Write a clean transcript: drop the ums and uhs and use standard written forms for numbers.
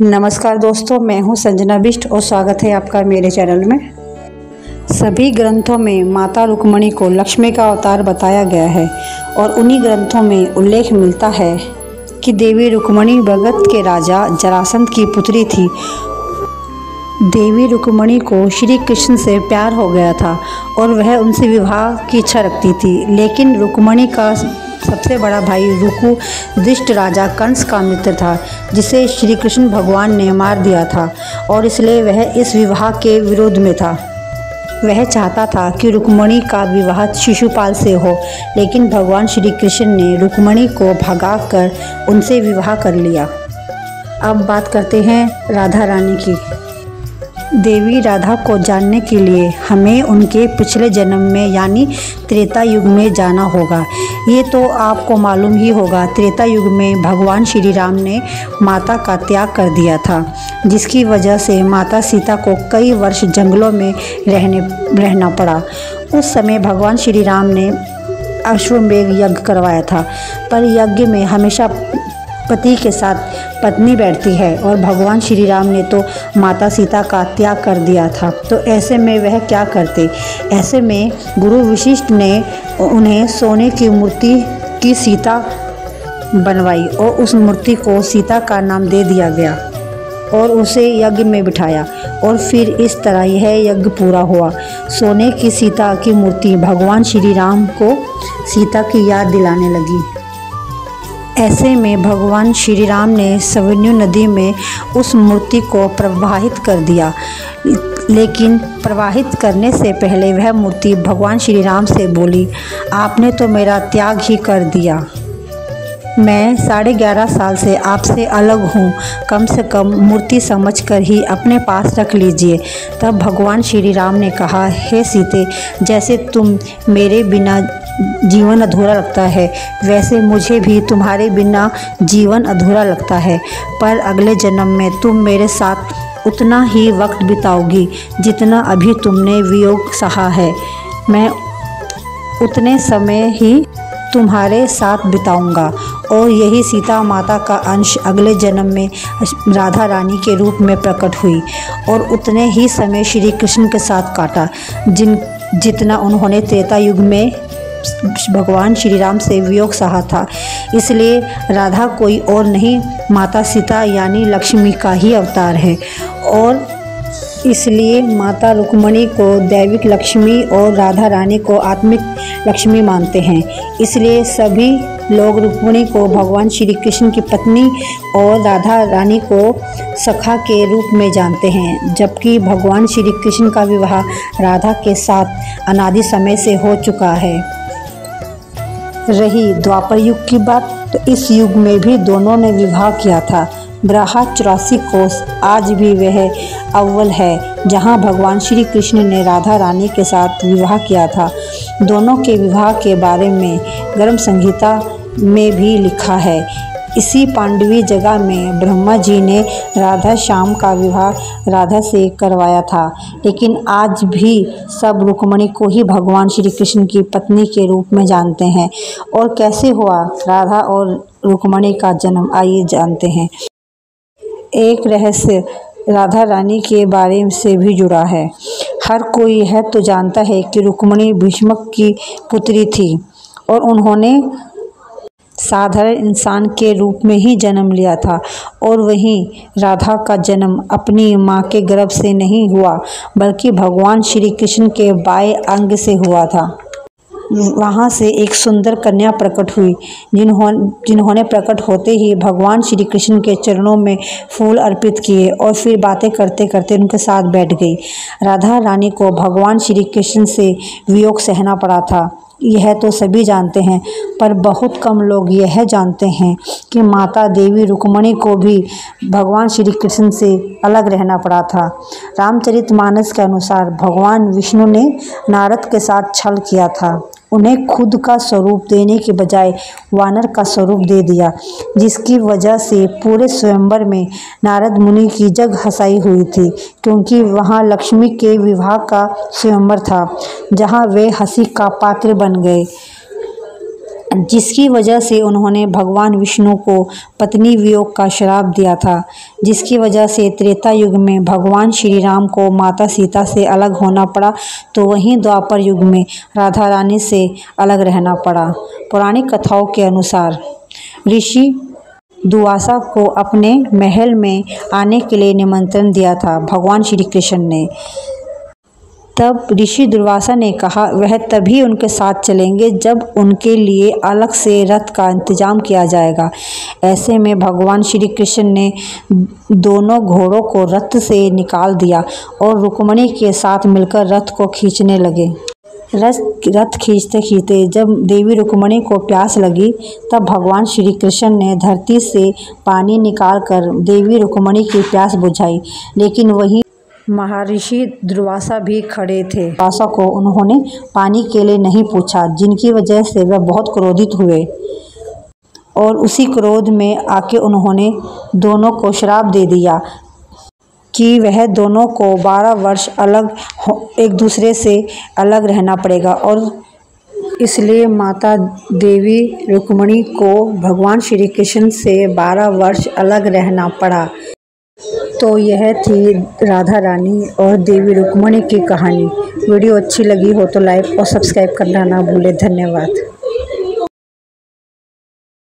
नमस्कार दोस्तों, मैं हूं संजना बिष्ट और स्वागत है आपका मेरे चैनल में। सभी ग्रंथों में माता रुक्मिणी को लक्ष्मी का अवतार बताया गया है और उन्हीं ग्रंथों में उल्लेख मिलता है कि देवी रुक्मिणी भगत के राजा जरासंध की पुत्री थी। देवी रुक्मिणी को श्री कृष्ण से प्यार हो गया था और वह उनसे विवाह की इच्छा रखती थी, लेकिन रुक्मिणी का सबसे बड़ा भाई रुकु दुष्ट राजा कंस का मित्र था, जिसे श्री कृष्ण भगवान ने मार दिया था और इसलिए वह इस विवाह के विरोध में था। वह चाहता था कि रुक्मिणी का विवाह शिशुपाल से हो, लेकिन भगवान श्री कृष्ण ने रुक्मिणी को भगाकर उनसे विवाह कर लिया। अब बात करते हैं राधा रानी की। देवी राधा को जानने के लिए हमें उनके पिछले जन्म में यानी त्रेता युग में जाना होगा। ये तो आपको मालूम ही होगा, त्रेता युग में भगवान श्री राम ने माता का त्याग कर दिया था, जिसकी वजह से माता सीता को कई वर्ष जंगलों में रहना पड़ा। उस समय भगवान श्री राम ने अश्वमेध यज्ञ करवाया था, पर यज्ञ में हमेशा पति के साथ पत्नी बैठती है और भगवान श्री राम ने तो माता सीता का त्याग कर दिया था, तो ऐसे में वह क्या करते। ऐसे में गुरु वशिष्ठ ने उन्हें सोने की मूर्ति की सीता बनवाई और उस मूर्ति को सीता का नाम दे दिया गया और उसे यज्ञ में बिठाया और फिर इस तरह यह यज्ञ पूरा हुआ। सोने की सीता की मूर्ति भगवान श्री राम को सीता की याद दिलाने लगी। ऐसे में भगवान श्री राम ने सरयू नदी में उस मूर्ति को प्रवाहित कर दिया, लेकिन प्रवाहित करने से पहले वह मूर्ति भगवान श्री राम से बोली, आपने तो मेरा त्याग ही कर दिया। मैं 11.5 साल से आपसे अलग हूँ, कम से कम मूर्ति समझकर ही अपने पास रख लीजिए। तब भगवान श्री राम ने कहा, हे सीते, जैसे तुम मेरे बिना जीवन अधूरा लगता है, वैसे मुझे भी तुम्हारे बिना जीवन अधूरा लगता है, पर अगले जन्म में तुम मेरे साथ उतना ही वक्त बिताओगी जितना अभी तुमने वियोग सहा है। मैं उतने समय ही तुम्हारे साथ बिताऊंगा और यही सीता माता का अंश अगले जन्म में राधा रानी के रूप में प्रकट हुई और उतने ही समय श्री कृष्ण के साथ काटा जितना उन्होंने त्रेता युग में भगवान श्री राम से वियोग सहा था। इसलिए राधा कोई और नहीं, माता सीता यानी लक्ष्मी का ही अवतार है और इसलिए माता रुक्मिणी को दैविक लक्ष्मी और राधा रानी को आत्मिक लक्ष्मी मानते हैं। इसलिए सभी लोग रुक्मिणी को भगवान श्री कृष्ण की पत्नी और राधा रानी को सखा के रूप में जानते हैं, जबकि भगवान श्री कृष्ण का विवाह राधा के साथ अनादि समय से हो चुका है। रही द्वापर युग की बात, तो इस युग में भी दोनों ने विवाह किया था। ब्रहा 84 कोस आज भी वह अव्वल है जहां भगवान श्री कृष्ण ने राधा रानी के साथ विवाह किया था। दोनों के विवाह के बारे में गर्म संहिता में भी लिखा है। इसी पांडवी जगह में ब्रह्मा जी ने राधा श्याम का विवाह राधा से करवाया था, लेकिन आज भी सब रुक्मिणी को ही भगवान श्री कृष्ण की पत्नी के रूप में जानते हैं। और कैसे हुआ राधा और रुक्मिणी का जन्म, आइए जानते हैं। एक रहस्य राधा रानी के बारे से भी जुड़ा है। हर कोई यह तो जानता है कि रुक्मिणी भीष्मक की पुत्री थी और उन्होंने साधारण इंसान के रूप में ही जन्म लिया था, और वहीं राधा का जन्म अपनी माँ के गर्भ से नहीं हुआ बल्कि भगवान श्री कृष्ण के बाएं अंग से हुआ था। वहाँ से एक सुंदर कन्या प्रकट हुई, जिन्होंने प्रकट होते ही भगवान श्री कृष्ण के चरणों में फूल अर्पित किए और फिर बातें करते करते उनके साथ बैठ गई। राधा रानी को भगवान श्री कृष्ण से वियोग सहना पड़ा था, यह तो सभी जानते हैं, पर बहुत कम लोग यह जानते हैं कि माता देवी रुक्मिणी को भी भगवान श्री कृष्ण से अलग रहना पड़ा था। रामचरितमानस के अनुसार भगवान विष्णु ने नारद के साथ छल किया था, उन्हें खुद का स्वरूप देने के बजाय वानर का स्वरूप दे दिया, जिसकी वजह से पूरे स्वयंवर में नारद मुनि की जग हंसाई हुई थी, क्योंकि वहाँ लक्ष्मी के विवाह का स्वयंवर था, जहाँ वे हंसी का पात्र बन गए। जिसकी वजह से उन्होंने भगवान विष्णु को पत्नी वियोग का श्राप दिया था, जिसकी वजह से त्रेता युग में भगवान श्री राम को माता सीता से अलग होना पड़ा, तो वहीं द्वापर युग में राधा रानी से अलग रहना पड़ा। पौराणिक कथाओं के अनुसार ऋषि दुर्वासा को अपने महल में आने के लिए निमंत्रण दिया था भगवान श्री कृष्ण ने। तब ऋषि दुर्वासा ने कहा वह तभी उनके साथ चलेंगे जब उनके लिए अलग से रथ का इंतजाम किया जाएगा। ऐसे में भगवान श्री कृष्ण ने दोनों घोड़ों को रथ से निकाल दिया और रुक्मिणी के साथ मिलकर रथ को खींचने लगे। रथ खींचते खींचते जब देवी रुक्मिणी को प्यास लगी, तब भगवान श्री कृष्ण ने धरती से पानी निकालकर देवी रुक्मिणी की प्यास बुझाई। लेकिन वहीं महर्षि दुर्वासा भी खड़े थे। दुर्वासा को उन्होंने पानी के लिए नहीं पूछा, जिनकी वजह से वह बहुत क्रोधित हुए और उसी क्रोध में आके उन्होंने दोनों को श्राप दे दिया कि वह दोनों को 12 वर्ष एक दूसरे से अलग रहना पड़ेगा। और इसलिए माता देवी रुक्मिणी को भगवान श्री कृष्ण से 12 वर्ष अलग रहना पड़ा। तो यह थी राधा रानी और देवी रुक्मिणी की कहानी। वीडियो अच्छी लगी हो तो लाइक और सब्सक्राइब करना ना भूलें। धन्यवाद।